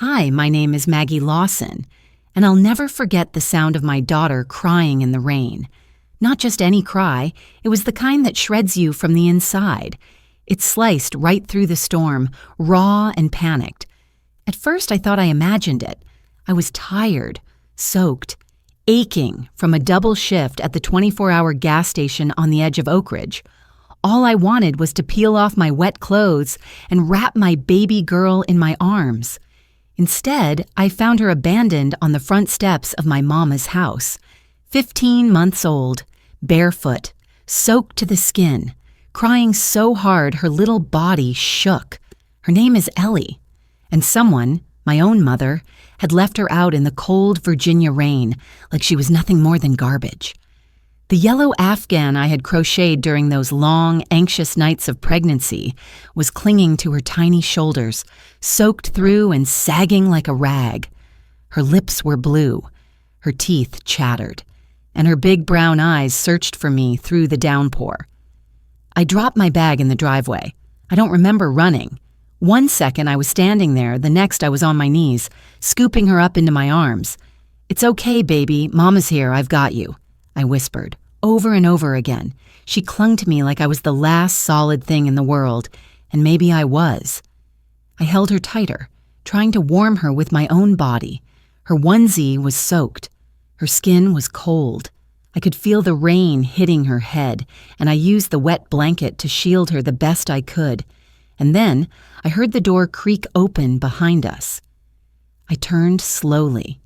Hi, my name is Maggie Lawson, and I'll never forget the sound of my daughter crying in the rain. Not just any cry, it was the kind that shreds you from the inside. It sliced right through the storm, raw and panicked. At first, I thought I imagined it. I was tired, soaked, aching from a double shift at the 24-hour gas station on the edge of Oak Ridge. All I wanted was to peel off my wet clothes and wrap my baby girl in my arms. Instead, I found her abandoned on the front steps of my mama's house, 15 months old, barefoot, soaked to the skin, crying so hard her little body shook. Her name is Ellie, and someone, my own mother, had left her out in the cold Virginia rain like she was nothing more than garbage. The yellow afghan I had crocheted during those long, anxious nights of pregnancy was clinging to her tiny shoulders, soaked through and sagging like a rag. Her lips were blue, her teeth chattered, and her big brown eyes searched for me through the downpour. I dropped my bag in the driveway. I don't remember running. One second I was standing there, the next I was on my knees, scooping her up into my arms. "It's okay, baby, Mama's here, I've got you," I whispered, over and over again. She clung to me like I was the last solid thing in the world, and maybe I was. I held her tighter, trying to warm her with my own body. Her onesie was soaked. Her skin was cold. I could feel the rain hitting her head, and I used the wet blanket to shield her the best I could. And then I heard the door creak open behind us. I turned slowly.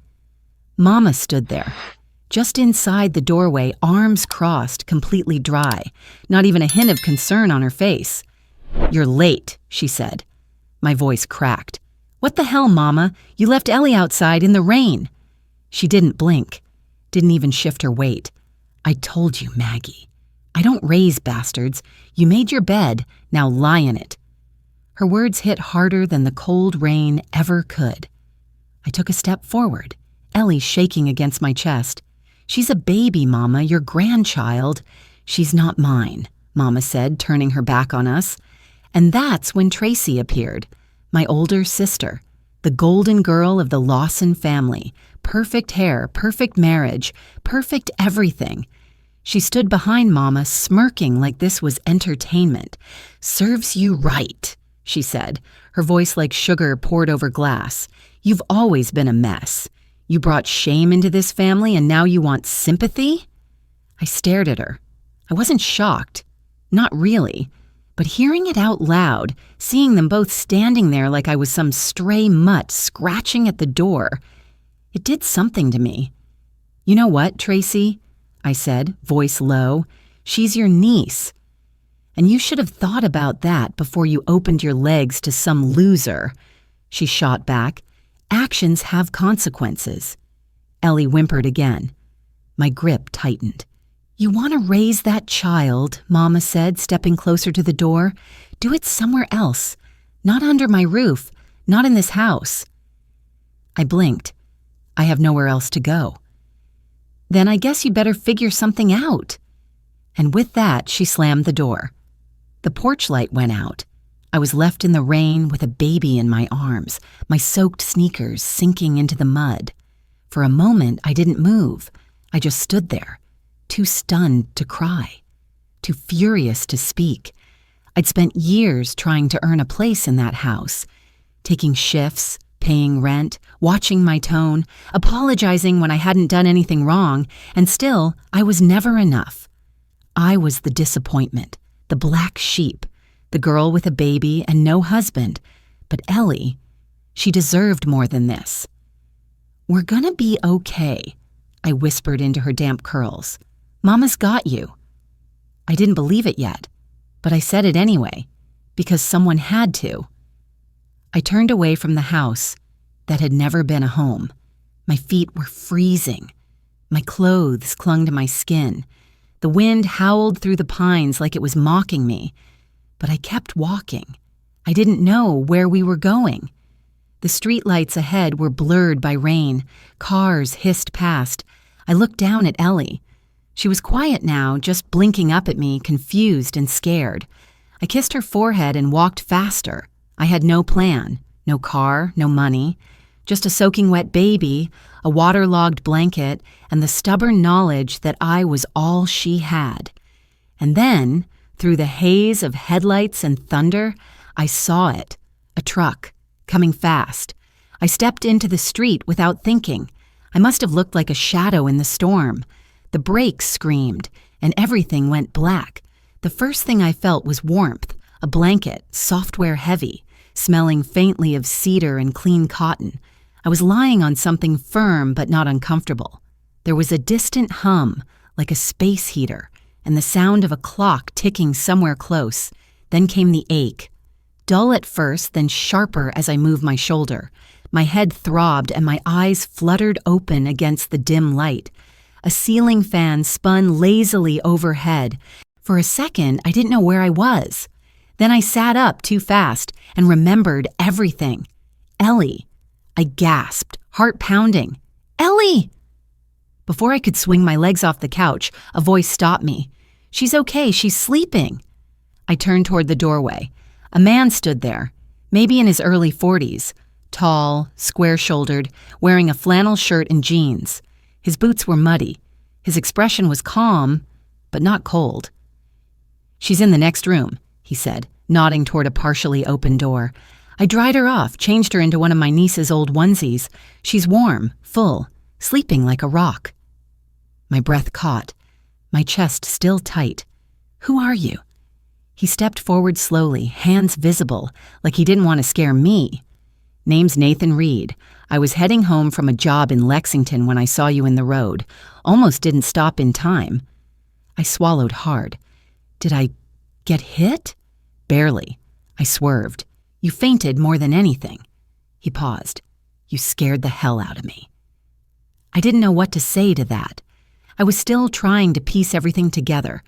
Mama stood there, just inside the doorway, arms crossed, completely dry, not even a hint of concern on her face. "You're late," she said. My voice cracked. "What the hell, Mama? You left Ellie outside in the rain." She didn't blink, didn't even shift her weight. "I told you, Maggie. I don't raise bastards. You made your bed, now lie in it." Her words hit harder than the cold rain ever could. I took a step forward, Ellie shaking against my chest. "She's a baby, Mama, your grandchild." "She's not mine," Mama said, turning her back on us. And that's when Tracy appeared, my older sister, the golden girl of the Lawson family. Perfect hair, perfect marriage, perfect everything. She stood behind Mama, smirking like this was entertainment. "Serves you right," she said, her voice like sugar poured over glass. "You've always been a mess. You brought shame into this family and now you want sympathy?" I stared at her. I wasn't shocked. Not really. But hearing it out loud, seeing them both standing there like I was some stray mutt scratching at the door, it did something to me. "You know what, Tracy?" I said, voice low. "She's your niece. And you should have thought about that before you opened your legs to some loser." She shot back. "Actions have consequences." Ellie whimpered again. My grip tightened. "You want to raise that child," Mama said, stepping closer to the door. "Do it somewhere else. Not under my roof. Not in this house." I blinked. I have nowhere else to go. "Then I guess you better figure something out." And with that, she slammed the door. The porch light went out. I was left in the rain with a baby in my arms, my soaked sneakers sinking into the mud. For a moment, I didn't move. I just stood there, too stunned to cry, too furious to speak. I'd spent years trying to earn a place in that house, taking shifts, paying rent, watching my tone, apologizing when I hadn't done anything wrong, and still, I was never enough. I was the disappointment, the black sheep, the girl with a baby and no husband. But Ellie, she deserved more than this. "We're gonna be okay," I whispered into her damp curls. "Mama's got you." I didn't believe it yet, but I said it anyway, because someone had to. I turned away from the house that had never been a home. My feet were freezing. My clothes clung to my skin. The wind howled through the pines like it was mocking me. But I kept walking. I didn't know where we were going. The streetlights ahead were blurred by rain. Cars hissed past. I looked down at Ellie. She was quiet now, just blinking up at me, confused and scared. I kissed her forehead and walked faster. I had no plan, no car, no money. Just a soaking wet baby, a waterlogged blanket, and the stubborn knowledge that I was all she had. And then, through the haze of headlights and thunder, I saw it. A truck, coming fast. I stepped into the street without thinking. I must have looked like a shadow in the storm. The brakes screamed, and everything went black. The first thing I felt was warmth, a blanket, software heavy, smelling faintly of cedar and clean cotton. I was lying on something firm but not uncomfortable. There was a distant hum, like a space heater, and the sound of a clock ticking somewhere close. Then came the ache. Dull at first, then sharper as I moved my shoulder. My head throbbed and my eyes fluttered open against the dim light. A ceiling fan spun lazily overhead. For a second, I didn't know where I was. Then I sat up too fast and remembered everything. Ellie. I gasped, heart pounding. Ellie! Before I could swing my legs off the couch, a voice stopped me. She's okay, she's sleeping. I turned toward the doorway. A man stood there, maybe in his early 40s, tall, square-shouldered, wearing a flannel shirt and jeans. His boots were muddy. His expression was calm, but not cold. She's in the next room, he said, nodding toward a partially open door. I dried her off, changed her into one of my niece's old onesies. She's warm, full, sleeping like a rock. My breath caught, my chest still tight. Who are you? He stepped forward slowly, hands visible, like he didn't want to scare me. Name's Nathan Reed. I was heading home from a job in Lexington when I saw you in the road. Almost didn't stop in time. I swallowed hard. Did I get hit? Barely. I swerved. You fainted more than anything. He paused. You scared the hell out of me. I didn't know what to say to that. I was still trying to piece everything together.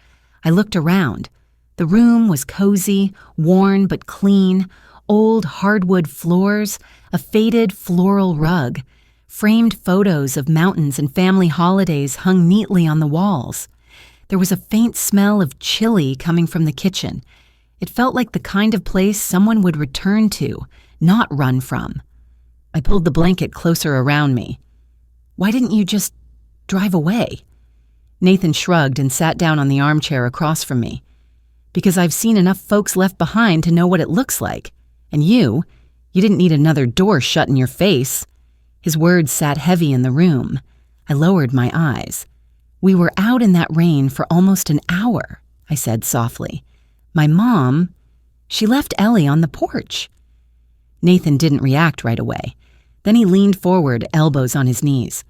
I looked around. The room was cozy, worn but clean, old hardwood floors, a faded floral rug. Framed photos of mountains and family holidays hung neatly on the walls. There was a faint smell of chili coming from the kitchen. It felt like the kind of place someone would return to, not run from. I pulled the blanket closer around me. Why didn't you just drive away? Nathan shrugged and sat down on the armchair across from me. Because I've seen enough folks left behind to know what it looks like. And you didn't need another door shut in your face. His words sat heavy in the room. I lowered my eyes. We were out in that rain for almost an hour, I said softly. My mom, she left Ellie on the porch. Nathan didn't react right away. Then he leaned forward, elbows on his knees.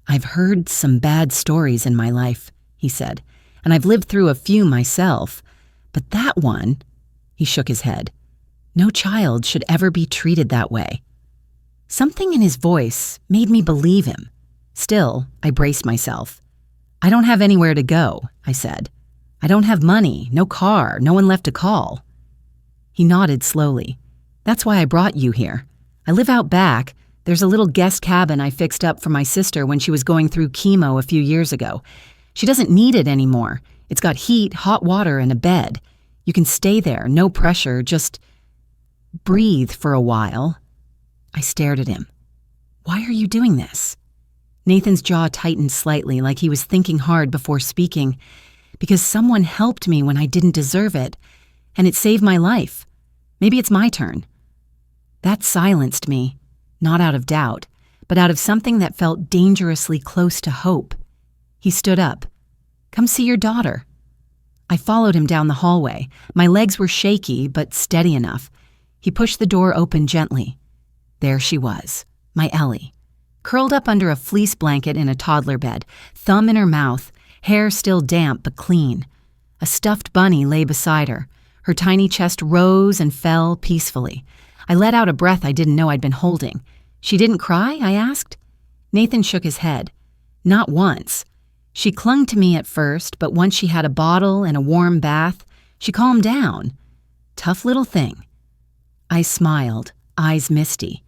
I've heard some bad stories in my life, he said, and I've lived through a few myself. But that one, he shook his head. No child should ever be treated that way. Something in his voice made me believe him. Still, I braced myself. I don't have anywhere to go, I said. I don't have money, no car, no one left to call. He nodded slowly. That's why I brought you here. I live out back. There's a little guest cabin I fixed up for my sister when she was going through chemo a few years ago. She doesn't need it anymore. It's got heat, hot water, and a bed. You can stay there, no pressure, just breathe for a while. I stared at him. Why are you doing this? Nathan's jaw tightened slightly, like he was thinking hard before speaking. Because someone helped me when I didn't deserve it, and it saved my life. Maybe it's my turn. That silenced me, not out of doubt, but out of something that felt dangerously close to hope. He stood up. Come see your daughter. I followed him down the hallway. My legs were shaky, but steady enough. He pushed the door open gently. There she was, my Ellie, curled up under a fleece blanket in a toddler bed, thumb in her mouth, hair still damp but clean. A stuffed bunny lay beside her. Her tiny chest rose and fell peacefully. I let out a breath I didn't know I'd been holding. She didn't cry? I asked. Nathan shook his head. Not once. She clung to me at first, but once she had a bottle and a warm bath, she calmed down. Tough little thing. I smiled, eyes misty.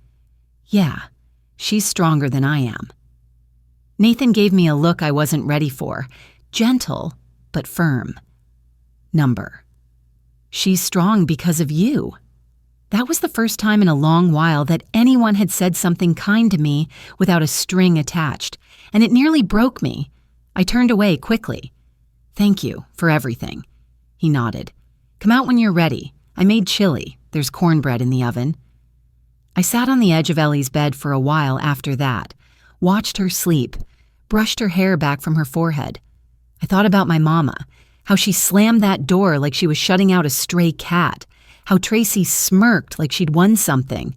Yeah, she's stronger than I am. Nathan gave me a look I wasn't ready for, gentle but firm. Number. She's strong because of you. That was the first time in a long while that anyone had said something kind to me without a string attached, and it nearly broke me. I turned away quickly. "Thank you for everything." He nodded. "Come out when you're ready. I made chili. There's cornbread in the oven." I sat on the edge of Ellie's bed for a while after that, watched her sleep, brushed her hair back from her forehead. I thought about my mama, how she slammed that door like she was shutting out a stray cat, how Tracy smirked like she'd won something.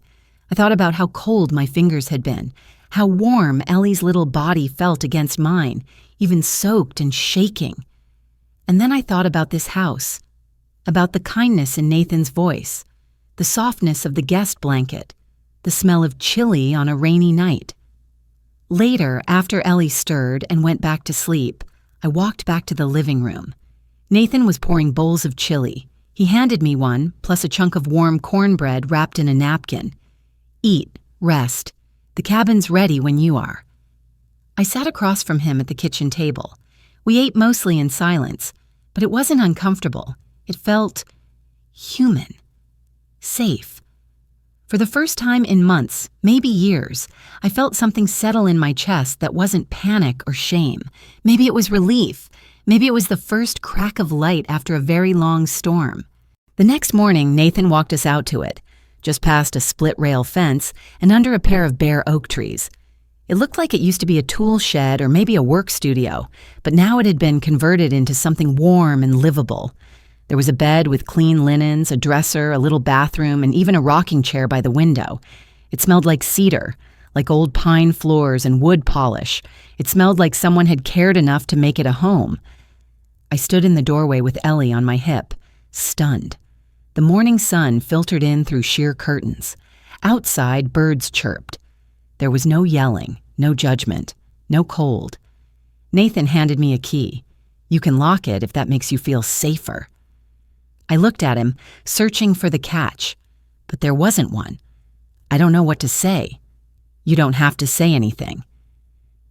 I thought about how cold my fingers had been, how warm Ellie's little body felt against mine, even soaked and shaking. And then I thought about this house, about the kindness in Nathan's voice, the softness of the guest blanket, the smell of chili on a rainy night. Later, after Ellie stirred and went back to sleep, I walked back to the living room. Nathan was pouring bowls of chili. He handed me one, plus a chunk of warm cornbread wrapped in a napkin. "Eat, rest. The cabin's ready when you are." I sat across from him at the kitchen table. We ate mostly in silence, but it wasn't uncomfortable. It felt human, safe. For the first time in months, maybe years, I felt something settle in my chest that wasn't panic or shame. Maybe it was relief. Maybe it was the first crack of light after a very long storm. The next morning, Nathan walked us out to it, just past a split-rail fence and under a pair of bare oak trees. It looked like it used to be a tool shed or maybe a work studio, but now it had been converted into something warm and livable. There was a bed with clean linens, a dresser, a little bathroom, and even a rocking chair by the window. It smelled like cedar, like old pine floors and wood polish. It smelled like someone had cared enough to make it a home. I stood in the doorway with Ellie on my hip, stunned. The morning sun filtered in through sheer curtains. Outside, birds chirped. There was no yelling, no judgment, no cold. Nathan handed me a key. "You can lock it if that makes you feel safer." I looked at him, searching for the catch, but there wasn't one. "I don't know what to say." "You don't have to say anything."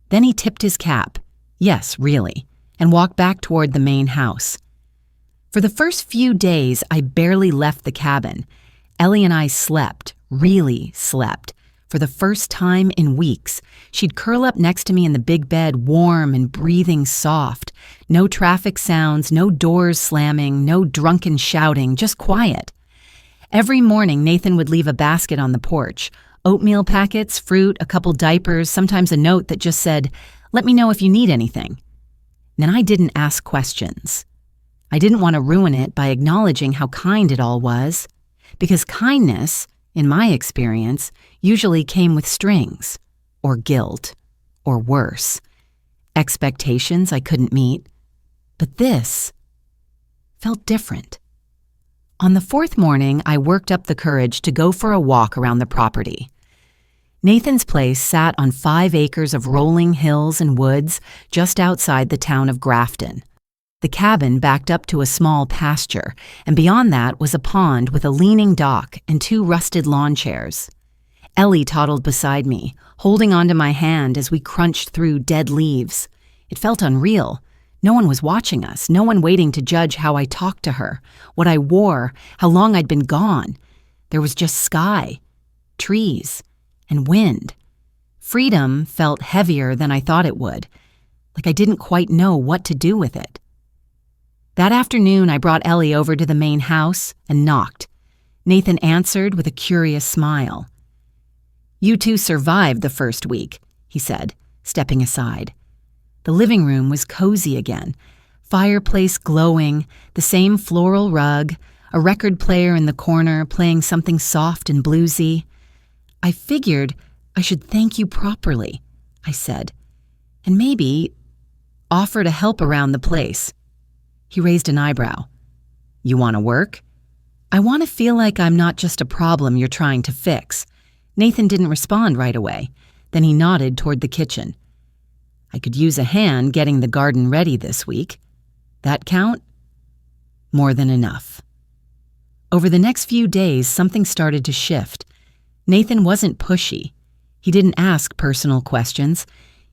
Then he tipped his cap, yes, really, and walked back toward the main house. For the first few days, I barely left the cabin. Ellie and I slept, really slept. For the first time in weeks, she'd curl up next to me in the big bed, warm and breathing soft. No traffic sounds, no doors slamming, no drunken shouting, just quiet. Every morning, Nathan would leave a basket on the porch. Oatmeal packets, fruit, a couple diapers, sometimes a note that just said, "Let me know if you need anything." Then I didn't ask questions. I didn't want to ruin it by acknowledging how kind it all was, because kindness, in my experience, usually came with strings, or guilt, or worse, expectations I couldn't meet. But this felt different. On the fourth morning, I worked up the courage to go for a walk around the property. Nathan's place sat on 5 acres of rolling hills and woods just outside the town of Grafton. The cabin backed up to a small pasture, and beyond that was a pond with a leaning dock and 2 rusted lawn chairs. Ellie toddled beside me, holding onto my hand as we crunched through dead leaves. It felt unreal. No one was watching us, no one waiting to judge how I talked to her, what I wore, how long I'd been gone. There was just sky, trees, and wind. Freedom felt heavier than I thought it would, like I didn't quite know what to do with it. That afternoon, I brought Ellie over to the main house and knocked. Nathan answered with a curious smile. "You two survived the first week," he said, stepping aside. The living room was cozy again, fireplace glowing, the same floral rug, a record player in the corner playing something soft and bluesy. "I figured I should thank you properly," I said, "and maybe offer to help around the place." He raised an eyebrow. "You want to work?" "I want to feel like I'm not just a problem you're trying to fix." Nathan didn't respond right away. Then he nodded toward the kitchen. "I could use a hand getting the garden ready this week. That count?" "More than enough." Over the next few days, something started to shift. Nathan wasn't pushy. He didn't ask personal questions.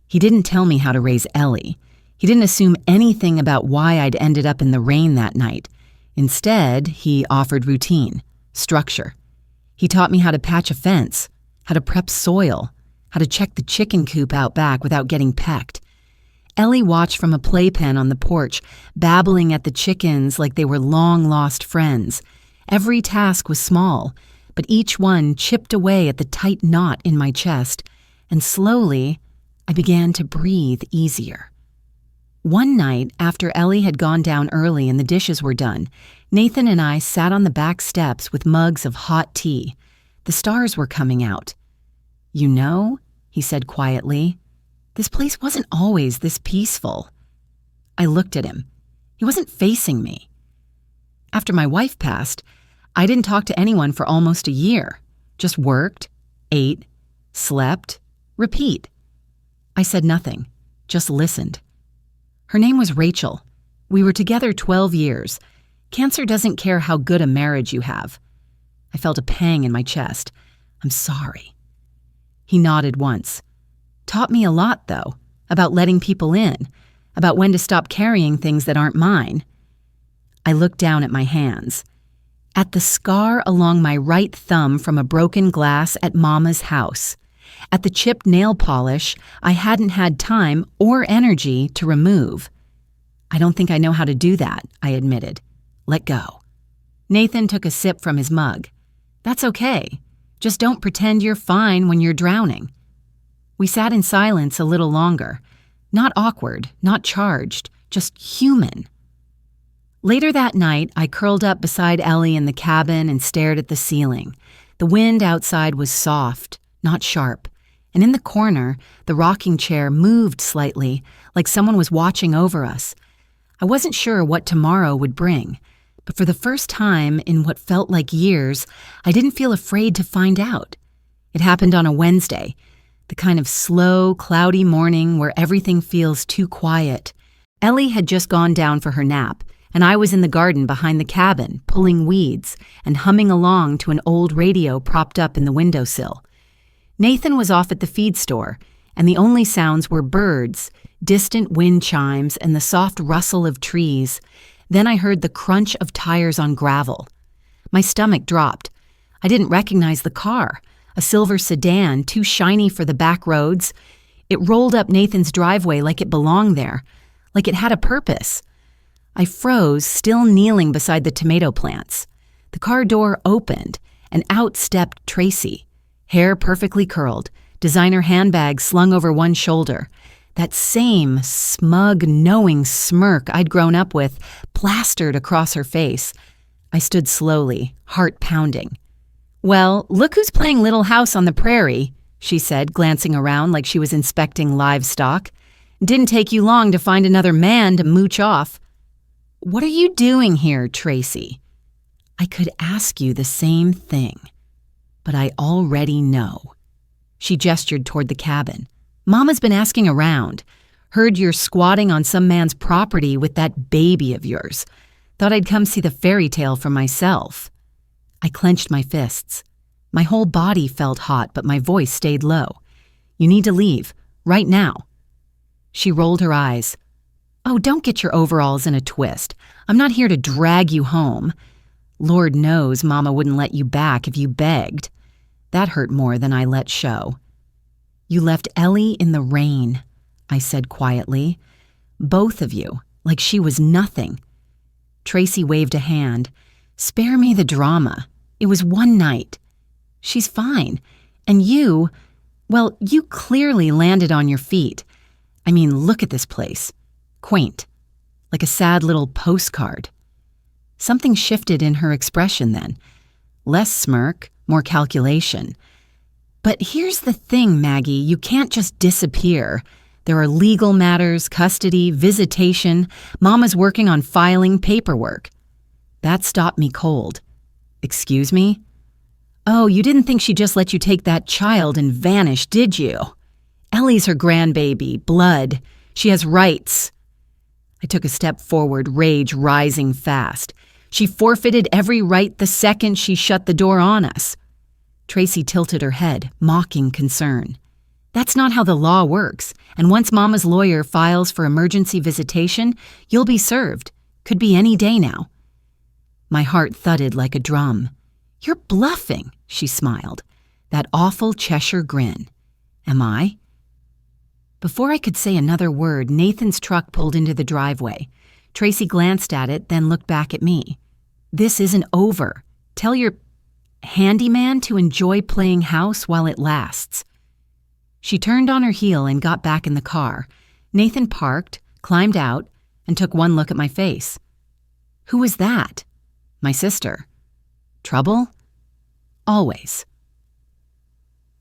He didn't tell me how to raise Ellie. He didn't assume anything about why I'd ended up in the rain that night. Instead, he offered routine, structure. He taught me how to patch a fence, how to prep soil, how to check the chicken coop out back without getting pecked. Ellie watched from a playpen on the porch, babbling at the chickens like they were long-lost friends. Every task was small, but each one chipped away at the tight knot in my chest, and slowly, I began to breathe easier. One night, after Ellie had gone down early and the dishes were done, Nathan and I sat on the back steps with mugs of hot tea. The stars were coming out. "You know," he said quietly, "this place wasn't always this peaceful." I looked at him. He wasn't facing me. After my wife passed, I didn't talk to anyone for almost a year. Just worked, ate, slept, repeat. I said nothing, just listened. Her name was Rachel. We were together 12 years. Cancer doesn't care how good a marriage you have. I felt a pang in my chest. "I'm sorry." He nodded once. Taught me a lot, though, about letting people in, about when to stop carrying things that aren't mine. I looked down at my hands, at the scar along my right thumb from a broken glass at Mama's house, at the chipped nail polish I hadn't had time or energy to remove. "I don't think I know how to do that," I admitted. "Let go." Nathan took a sip from his mug. "That's okay. Just don't pretend you're fine when you're drowning." We sat in silence a little longer. Not awkward, not charged, just human. Later that night, I curled up beside Ellie in the cabin and stared at the ceiling. The wind outside was soft, not sharp, and in the corner, the rocking chair moved slightly, like someone was watching over us. I wasn't sure what tomorrow would bring, but for the first time in what felt like years, I didn't feel afraid to find out. It happened on a Wednesday, the kind of slow, cloudy morning where everything feels too quiet. Ellie had just gone down for her nap, and I was in the garden behind the cabin, pulling weeds and humming along to an old radio propped up in the windowsill. Nathan was off at the feed store, and the only sounds were birds, distant wind chimes, and the soft rustle of trees. Then I heard the crunch of tires on gravel. My stomach dropped. I didn't recognize the car, a silver sedan too shiny for the back roads. It rolled up Nathan's driveway like it belonged there, like it had a purpose. I froze, still kneeling beside the tomato plants. The car door opened, and out stepped Tracy, hair perfectly curled, designer handbag slung over one shoulder. That same smug, knowing smirk I'd grown up with plastered across her face. I stood slowly, heart pounding. "Well, look who's playing Little House on the Prairie," she said, glancing around like she was inspecting livestock. "Didn't take you long to find another man to mooch off." "What are you doing here, Tracy?" "I could ask you the same thing, but I already know." She gestured toward the cabin. "Mama's been asking around. Heard you're squatting on some man's property with that baby of yours. Thought I'd come see the fairy tale for myself." I clenched my fists. My whole body felt hot, but my voice stayed low. "You need to leave, right now." She rolled her eyes. "Oh, don't get your overalls in a twist. I'm not here to drag you home. Lord knows Mama wouldn't let you back if you begged." That hurt more than I let show. "You left Ellie in the rain," I said quietly. "Both of you, like she was nothing." Tracy waved a hand. "Spare me the drama. It was one night. She's fine. And you, well, you clearly landed on your feet. I mean, look at this place. Quaint. Like a sad little postcard." Something shifted in her expression then. Less smirk, more calculation. "But here's the thing, Maggie, you can't just disappear. There are legal matters, custody, visitation. Mama's working on filing paperwork." That stopped me cold. "Excuse me?" "Oh, you didn't think she'd just let you take that child and vanish, did you? Ellie's her grandbaby, blood. She has rights." I took a step forward, rage rising fast. "She forfeited every right the second she shut the door on us." Tracy tilted her head, mocking concern. "That's not how the law works, and once Mama's lawyer files for emergency visitation, you'll be served. Could be any day now." My heart thudded like a drum. "You're bluffing," she smiled. That awful Cheshire grin. "Am I?" Before I could say another word, Nathan's truck pulled into the driveway. Tracy glanced at it, then looked back at me. "This isn't over. Tell your handyman to enjoy playing house while it lasts." She turned on her heel and got back in the car. Nathan parked, climbed out, and took one look at my face. "Who was that?" "My sister." "Trouble?" "Always."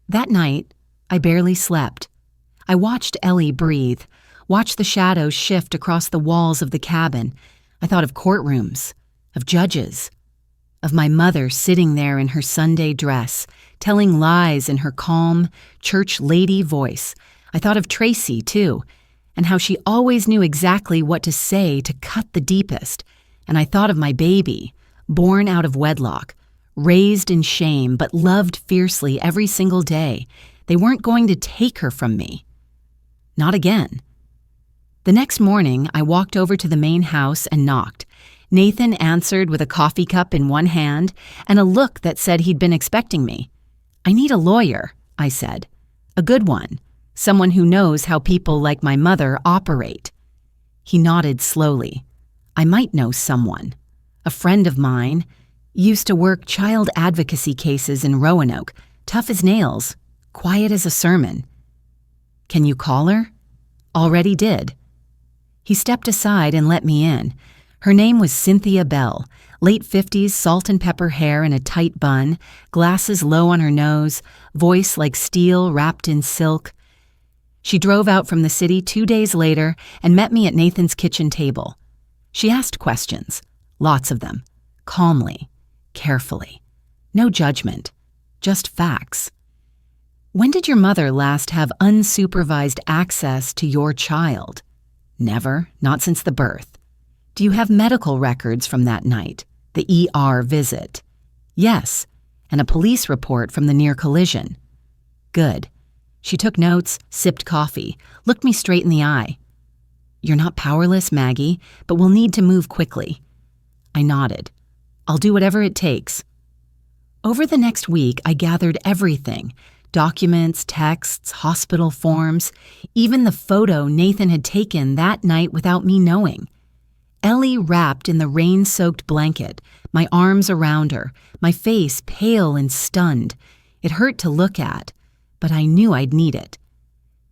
That night, I barely slept. I watched Ellie breathe, watched the shadows shift across the walls of the cabin. I thought of courtrooms, of judges, of my mother sitting there in her Sunday dress, telling lies in her calm, church lady voice. I thought of Tracy, too, and how she always knew exactly what to say to cut the deepest. And I thought of my baby, born out of wedlock, raised in shame but loved fiercely every single day. They weren't going to take her from me. Not again. The next morning, I walked over to the main house and knocked. Nathan answered with a coffee cup in one hand and a look that said he'd been expecting me. "I need a lawyer," I said. "A good one. Someone who knows how people like my mother operate." He nodded slowly. "I might know someone. A friend of mine. Used to work child advocacy cases in Roanoke. Tough as nails. Quiet as a sermon." "Can you call her?" "Already did." He stepped aside and let me in. Her name was Cynthia Bell, late 50s, salt and pepper hair in a tight bun, glasses low on her nose, voice like steel wrapped in silk. She drove out from the city 2 days later and met me at Nathan's kitchen table. She asked questions, lots of them, calmly, carefully. No judgment, just facts. "When did your mother last have unsupervised access to your child?" "Never, not since the birth." "Do you have medical records from that night, the ER visit?" "Yes, and a police report from the near collision." "Good." She took notes, sipped coffee, looked me straight in the eye. "You're not powerless, Maggie, but we'll need to move quickly." I nodded. "I'll do whatever it takes." Over the next week, I gathered everything. Documents, texts, hospital forms, even the photo Nathan had taken that night without me knowing. Ellie wrapped in the rain-soaked blanket, my arms around her, my face pale and stunned. It hurt to look at, but I knew I'd need it.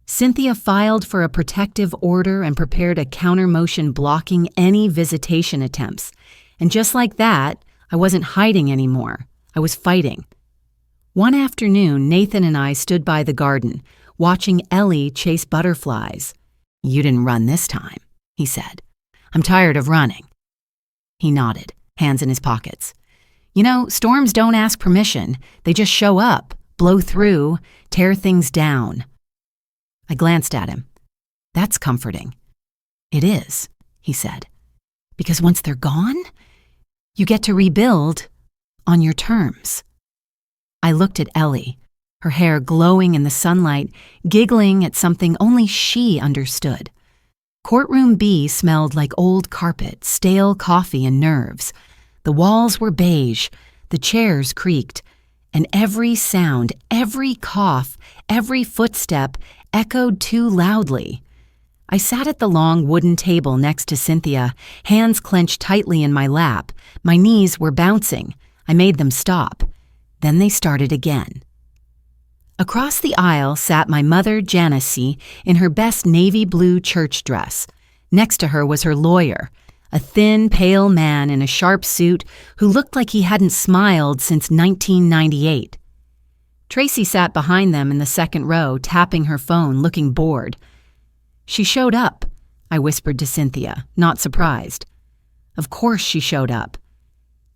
Cynthia filed for a protective order and prepared a counter-motion blocking any visitation attempts. And just like that, I wasn't hiding anymore. I was fighting. One afternoon, Nathan and I stood by the garden, watching Ellie chase butterflies. "You didn't run this time," he said. "I'm tired of running." He nodded, hands in his pockets. "You know, storms don't ask permission. They just show up, blow through, tear things down." I glanced at him. "That's comforting." "It is," he said. "Because once they're gone, you get to rebuild on your terms." I looked at Ellie, her hair glowing in the sunlight, giggling at something only she understood. Courtroom B smelled like old carpet, stale coffee, and nerves. The walls were beige, the chairs creaked, and every sound, every cough, every footstep echoed too loudly. I sat at the long wooden table next to Cynthia, hands clenched tightly in my lap. My knees were bouncing. I made them stop. Then they started again. Across the aisle sat my mother, Janice, in her best navy blue church dress. Next to her was her lawyer, a thin, pale man in a sharp suit who looked like he hadn't smiled since 1998. Tracy sat behind them in the second row, tapping her phone, looking bored. "She showed up," I whispered to Cynthia, not surprised. Of course she showed up.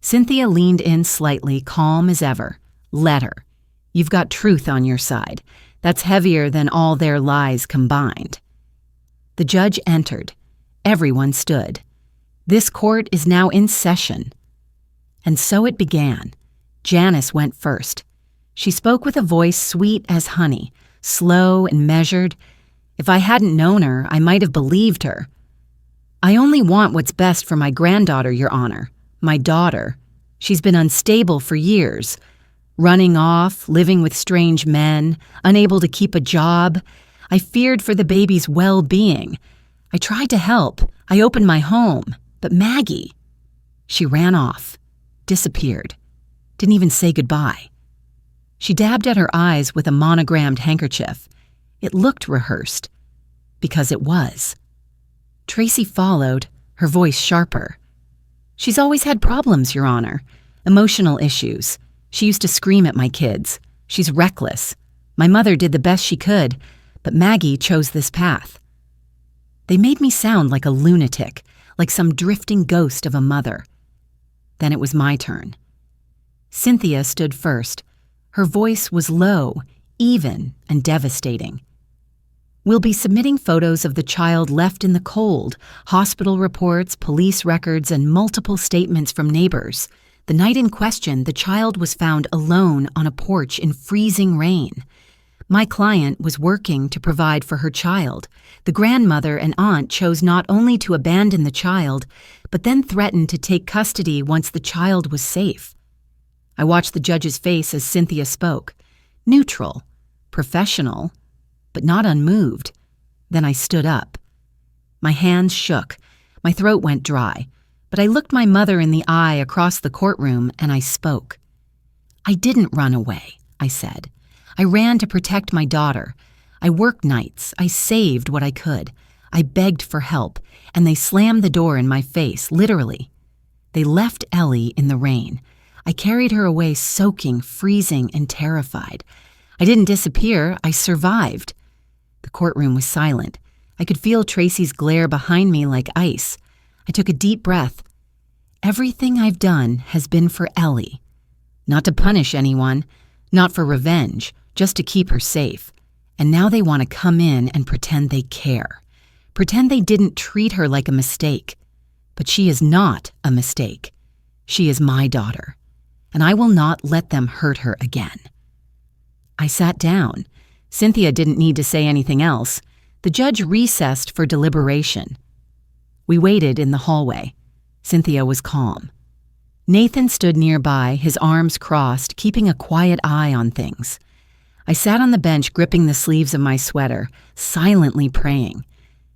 Cynthia leaned in slightly, calm as ever. "Let her. You've got truth on your side. That's heavier than all their lies combined." The judge entered. Everyone stood. This court is now in session. And so it began. Janice went first. She spoke with a voice sweet as honey, slow and measured. If I hadn't known her, I might have believed her. "I only want what's best for my granddaughter, Your Honor. My daughter." She's been unstable for years, running off, living with strange men, unable to keep a job. I feared for the baby's well-being. I tried to help. I opened my home. But Maggie, she ran off, disappeared, didn't even say goodbye. She dabbed at her eyes with a monogrammed handkerchief. It looked rehearsed, because it was. Tracy followed, her voice sharper. She's always had problems, Your Honor. Emotional issues. She used to scream at my kids. She's reckless. My mother did the best she could, but Maggie chose this path. They made me sound like a lunatic, like some drifting ghost of a mother. Then it was my turn. Cynthia stood first. Her voice was low, even, and devastating. We'll be submitting photos of the child left in the cold, hospital reports, police records, and multiple statements from neighbors. The night in question, the child was found alone on a porch in freezing rain. My client was working to provide for her child. The grandmother and aunt chose not only to abandon the child, but then threatened to take custody once the child was safe. I watched the judge's face as Cynthia spoke. Neutral, professional, but not unmoved. Then I stood up. My hands shook. My throat went dry. But I looked my mother in the eye across the courtroom and I spoke. I didn't run away, I said. I ran to protect my daughter. I worked nights. I saved what I could. I begged for help, and they slammed the door in my face, literally. They left Ellie in the rain. I carried her away soaking, freezing, and terrified. I didn't disappear. I survived. The courtroom was silent. I could feel Tracy's glare behind me like ice. I took a deep breath. Everything I've done has been for Ellie. Not to punish anyone, not for revenge, just to keep her safe. And now they want to come in and pretend they care. Pretend they didn't treat her like a mistake. But she is not a mistake. She is my daughter. And I will not let them hurt her again. I sat down. Cynthia didn't need to say anything else. The judge recessed for deliberation. We waited in the hallway. Cynthia was calm. Nathan stood nearby, his arms crossed, keeping a quiet eye on things. I sat on the bench gripping the sleeves of my sweater, silently praying.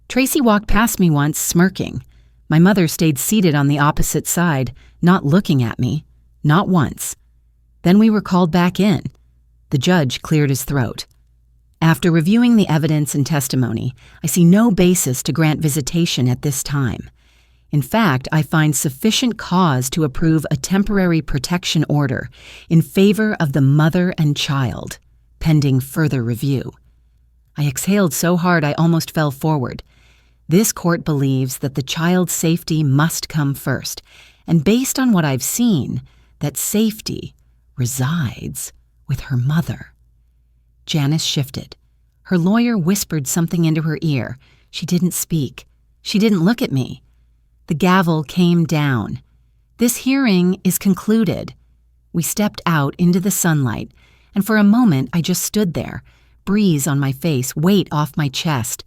Tracy walked past me once, smirking. My mother stayed seated on the opposite side, not looking at me, not once. Then we were called back in. The judge cleared his throat. After reviewing the evidence and testimony, I see no basis to grant visitation at this time. In fact, I find sufficient cause to approve a temporary protection order in favor of the mother and child, pending further review. I exhaled so hard I almost fell forward. This court believes that the child's safety must come first, and based on what I've seen, that safety resides with her mother. Janice shifted. Her lawyer whispered something into her ear. She didn't speak. She didn't look at me. The gavel came down. This hearing is concluded. We stepped out into the sunlight, and for a moment I just stood there, breeze on my face, weight off my chest.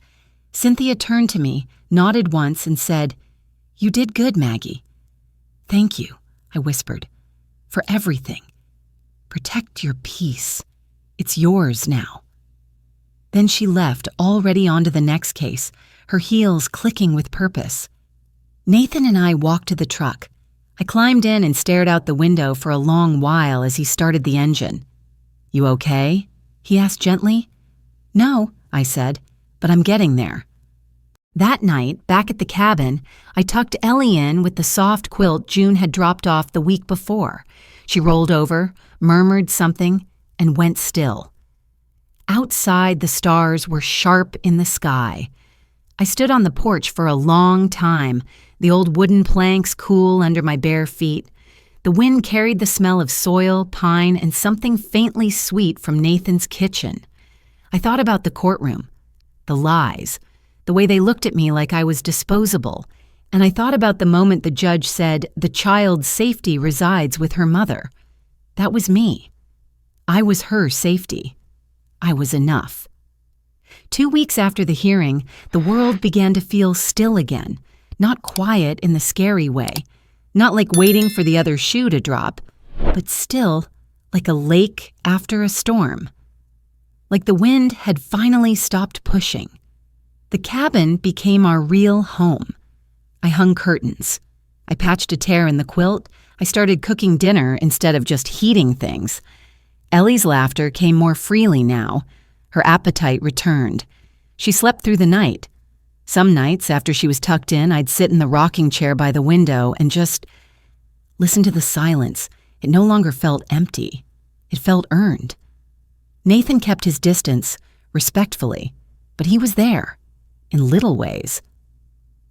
Cynthia turned to me, nodded once, and said, "You did good, Maggie." "Thank you," I whispered, "for everything. Protect your peace. It's yours now." Then she left, already on to the next case, her heels clicking with purpose. Nathan and I walked to the truck. I climbed in and stared out the window for a long while as he started the engine. "You okay?" he asked gently. "No," I said, "but I'm getting there." That night, back at the cabin, I tucked Ellie in with the soft quilt June had dropped off the week before. She rolled over, murmured something, and went still. Outside, the stars were sharp in the sky. I stood on the porch for a long time, the old wooden planks cool under my bare feet. The wind carried the smell of soil, pine, and something faintly sweet from Nathan's kitchen. I thought about the courtroom, the lies, the way they looked at me like I was disposable, and I thought about the moment the judge said the child's safety resides with her mother. That was me. I was her safety. I was enough. 2 weeks after the hearing, the world began to feel still again, not quiet in the scary way, Not like waiting for the other shoe to drop, but still like a lake after a storm. Like the wind had finally stopped pushing. The cabin became our real home. I hung curtains. I patched a tear in the quilt. I started cooking dinner instead of just heating things. Ellie's laughter came more freely now. Her appetite returned. She slept through the night. Some nights, after she was tucked in, I'd sit in the rocking chair by the window and just listen to the silence. It no longer felt empty. It felt earned. Nathan kept his distance, respectfully, but he was there, in little ways.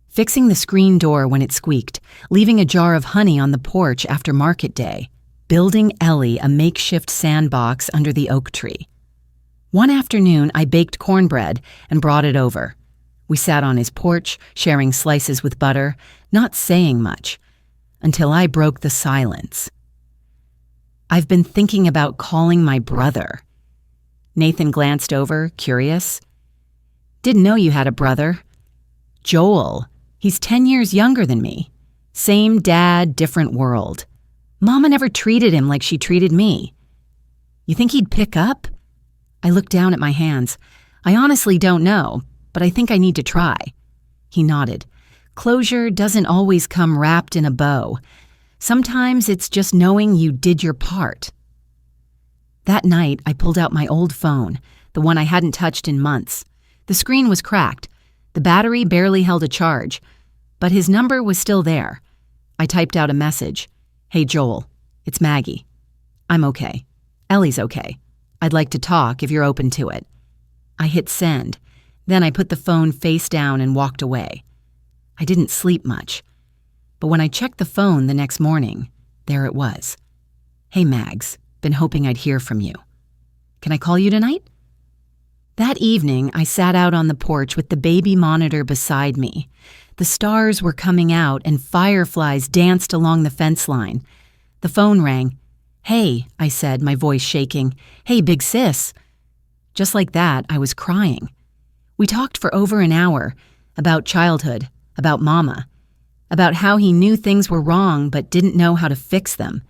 Fixing the screen door when it squeaked, leaving a jar of honey on the porch after market day, building Ellie a makeshift sandbox under the oak tree. One afternoon, I baked cornbread and brought it over. We sat on his porch, sharing slices with butter, not saying much, until I broke the silence. "I've been thinking about calling my brother." Nathan glanced over, curious. "Didn't know you had a brother." "Joel. He's 10 years younger than me. Same dad, different world. Mama never treated him like she treated me." "You think he'd pick up?" I looked down at my hands. "I honestly don't know, but I think I need to try." He nodded. "Closure doesn't always come wrapped in a bow. Sometimes it's just knowing you did your part." That night, I pulled out my old phone, the one I hadn't touched in months. The screen was cracked. The battery barely held a charge, but his number was still there. I typed out a message. "Hey, Joel, it's Maggie. I'm okay. Ellie's okay. I'd like to talk if you're open to it." I hit send. Then I put the phone face down and walked away. I didn't sleep much. But when I checked the phone the next morning, there it was. "Hey, Mags, been hoping I'd hear from you. Can I call you tonight?" That evening, I sat out on the porch with the baby monitor beside me. The stars were coming out and fireflies danced along the fence line. The phone rang. "Hey," I said, my voice shaking. "Hey, big sis." Just like that, I was crying. We talked for over an hour about childhood, about Mama, about how he knew things were wrong but didn't know how to fix them,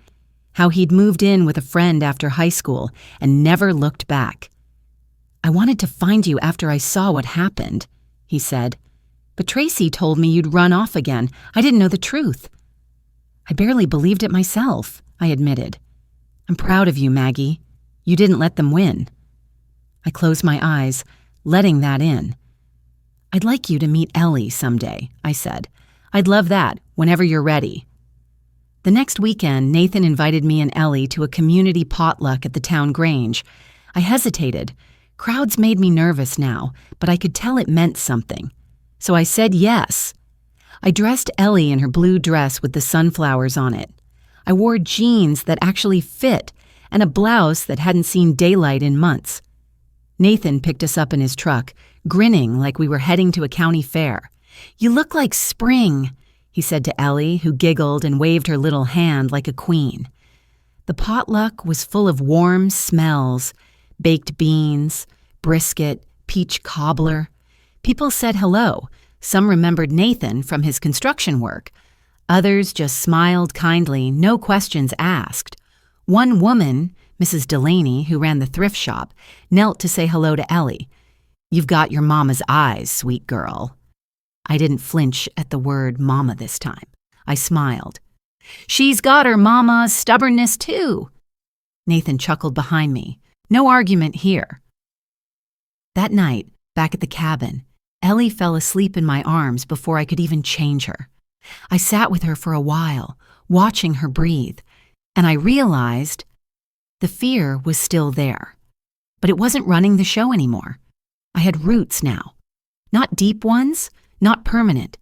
how he'd moved in with a friend after high school and never looked back. "I wanted to find you after I saw what happened," he said. "But Tracy told me you'd run off again. I didn't know the truth." "I barely believed it myself," I admitted. "I'm proud of you, Maggie. You didn't let them win." I closed my eyes, letting that in. "I'd like you to meet Ellie someday," I said. "I'd love that, whenever you're ready." The next weekend, Nathan invited me and Ellie to a community potluck at the town grange. I hesitated. Crowds made me nervous now, but I could tell it meant something. So I said yes. I dressed Ellie in her blue dress with the sunflowers on it. I wore jeans that actually fit and a blouse that hadn't seen daylight in months. Nathan picked us up in his truck, grinning like we were heading to a county fair. "You look like spring," he said to Ellie, who giggled and waved her little hand like a queen. The potluck was full of warm smells, baked beans, brisket, peach cobbler. People said hello. Some remembered Nathan from his construction work. Others just smiled kindly, no questions asked. One woman, Mrs. Delaney, who ran the thrift shop, knelt to say hello to Ellie. "You've got your mama's eyes, sweet girl." I didn't flinch at the word mama this time. I smiled. "She's got her mama's stubbornness too." Nathan chuckled behind me. No argument here. That night, back at the cabin, Ellie fell asleep in my arms before I could even change her. I sat with her for a while, watching her breathe, and I realized the fear was still there. But it wasn't running the show anymore. I had roots now. Not deep ones, not permanent,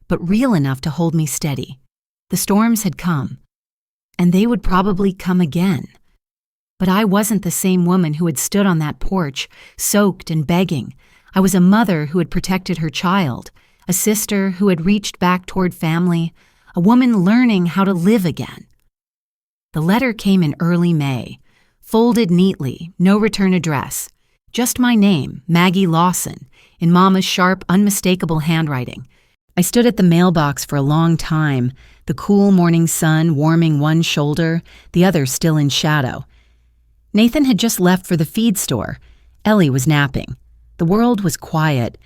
but real enough to hold me steady. The storms had come, and they would probably come again. But I wasn't the same woman who had stood on that porch, soaked and begging. I was a mother who had protected her child, a sister who had reached back toward family, a woman learning how to live again. The letter came in early May, folded neatly, no return address. Just my name, Maggie Lawson, in Mama's sharp, unmistakable handwriting. I stood at the mailbox for a long time, the cool morning sun warming one shoulder, the other still in shadow. Nathan had just left for the feed store. Ellie was napping. The world was quiet,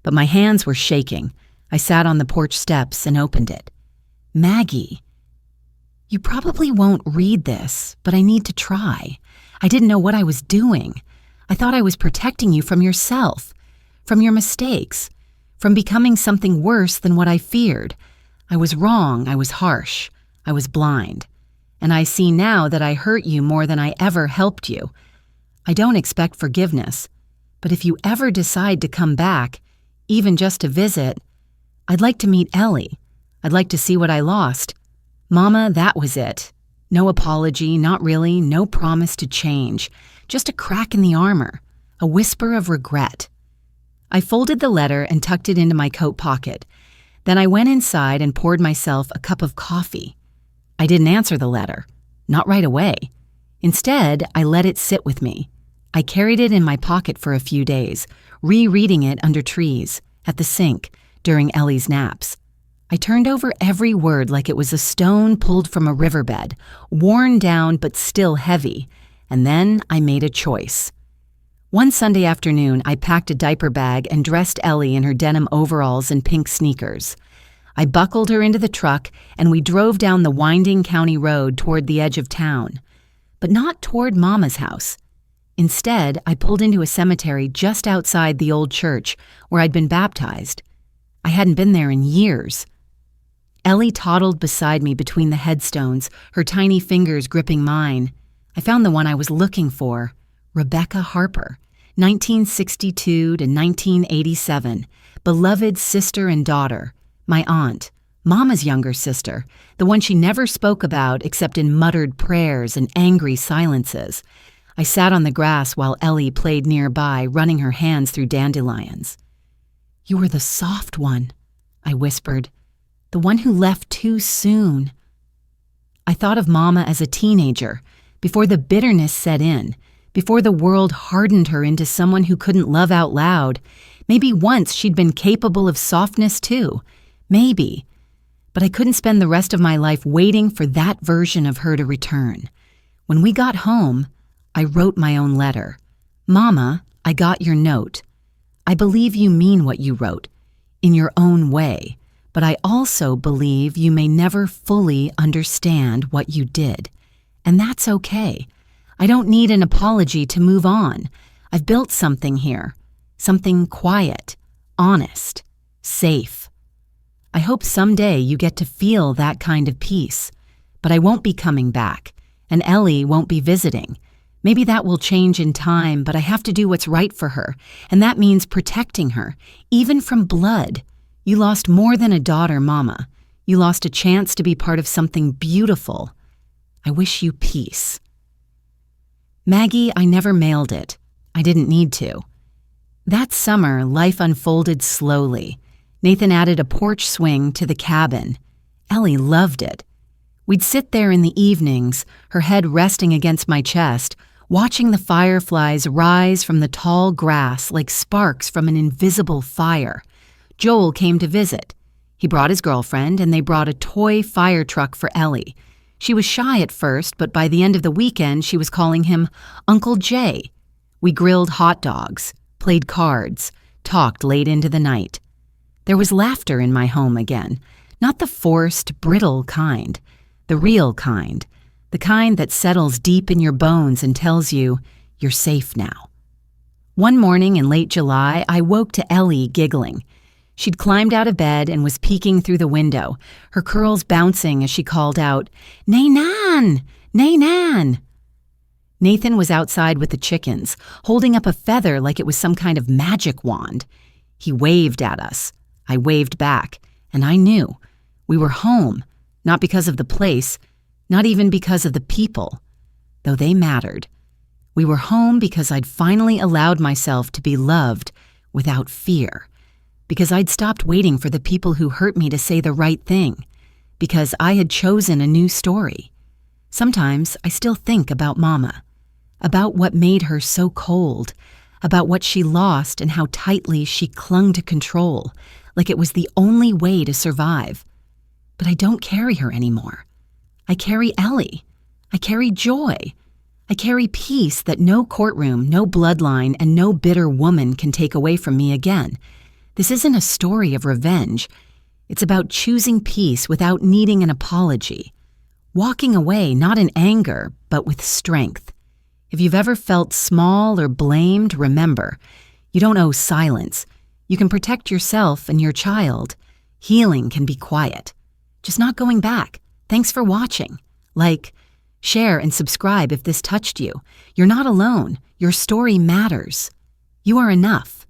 but my hands were shaking. I sat on the porch steps and opened it. Maggie. You probably won't read this, but I need to try. I didn't know what I was doing. I thought I was protecting you from yourself, from your mistakes, from becoming something worse than what I feared. I was wrong, I was harsh, I was blind. And I see now that I hurt you more than I ever helped you. I don't expect forgiveness, but if you ever decide to come back, even just to visit, I'd like to meet Ellie. I'd like to see what I lost. Mama, that was it. No apology, not really, no promise to change. Just a crack in the armor, a whisper of regret. I folded the letter and tucked it into my coat pocket. Then I went inside and poured myself a cup of coffee. I didn't answer the letter, not right away. Instead, I let it sit with me. I carried it in my pocket for a few days, rereading it under trees, at the sink, during Ellie's naps. I turned over every word like it was a stone pulled from a riverbed, worn down but still heavy, and then I made a choice. One Sunday afternoon, I packed a diaper bag and dressed Ellie in her denim overalls and pink sneakers. I buckled her into the truck and we drove down the winding county road toward the edge of town, but not toward Mama's house. Instead, I pulled into a cemetery just outside the old church where I'd been baptized. I hadn't been there in years. Ellie toddled beside me between the headstones, her tiny fingers gripping mine. I found the one I was looking for, Rebecca Harper, 1962 to 1987, beloved sister and daughter, my aunt, Mama's younger sister, the one she never spoke about except in muttered prayers and angry silences. I sat on the grass while Ellie played nearby, running her hands through dandelions. You were the soft one, I whispered. The one who left too soon. I thought of Mama as a teenager, before the bitterness set in, before the world hardened her into someone who couldn't love out loud. Maybe once she'd been capable of softness too. Maybe. But I couldn't spend the rest of my life waiting for that version of her to return. When we got home, I wrote my own letter. Mama, I got your note. I believe you mean what you wrote, in your own way. But I also believe you may never fully understand what you did. And that's okay. I don't need an apology to move on. I've built something here. Something quiet, honest, safe. I hope someday you get to feel that kind of peace. But I won't be coming back, and Ellie won't be visiting. Maybe that will change in time, but I have to do what's right for her, and that means protecting her, even from blood. You lost more than a daughter, Mama. You lost a chance to be part of something beautiful. I wish you peace. Maggie, I never mailed it. I didn't need to. That summer, life unfolded slowly. Nathan added a porch swing to the cabin. Ellie loved it. We'd sit there in the evenings, her head resting against my chest, watching the fireflies rise from the tall grass like sparks from an invisible fire. Joel came to visit. He brought his girlfriend, and they brought a toy fire truck for Ellie. She was shy at first, but by the end of the weekend, she was calling him Uncle Jay. We grilled hot dogs, played cards, talked late into the night. There was laughter in my home again, not the forced, brittle kind, the real kind, the kind that settles deep in your bones and tells you, you're safe now. One morning in late July, I woke to Ellie giggling. She'd climbed out of bed and was peeking through the window, her curls bouncing as she called out, "Nainan! Nainan!" Nathan was outside with the chickens, holding up a feather like it was some kind of magic wand. He waved at us. I waved back, and I knew. We were home, not because of the place, not even because of the people, though they mattered. We were home because I'd finally allowed myself to be loved without fear. Because I'd stopped waiting for the people who hurt me to say the right thing, because I had chosen a new story. Sometimes I still think about Mama, about what made her so cold, about what she lost and how tightly she clung to control, like it was the only way to survive. But I don't carry her anymore. I carry Ellie. I carry joy. I carry peace that no courtroom, no bloodline, and no bitter woman can take away from me again. This isn't a story of revenge. It's about choosing peace without needing an apology. Walking away not in anger, but with strength. If you've ever felt small or blamed, remember, you don't owe silence. You can protect yourself and your child. Healing can be quiet. Just not going back. Thanks for watching. Like, share, and subscribe if this touched you. You're not alone. Your story matters. You are enough.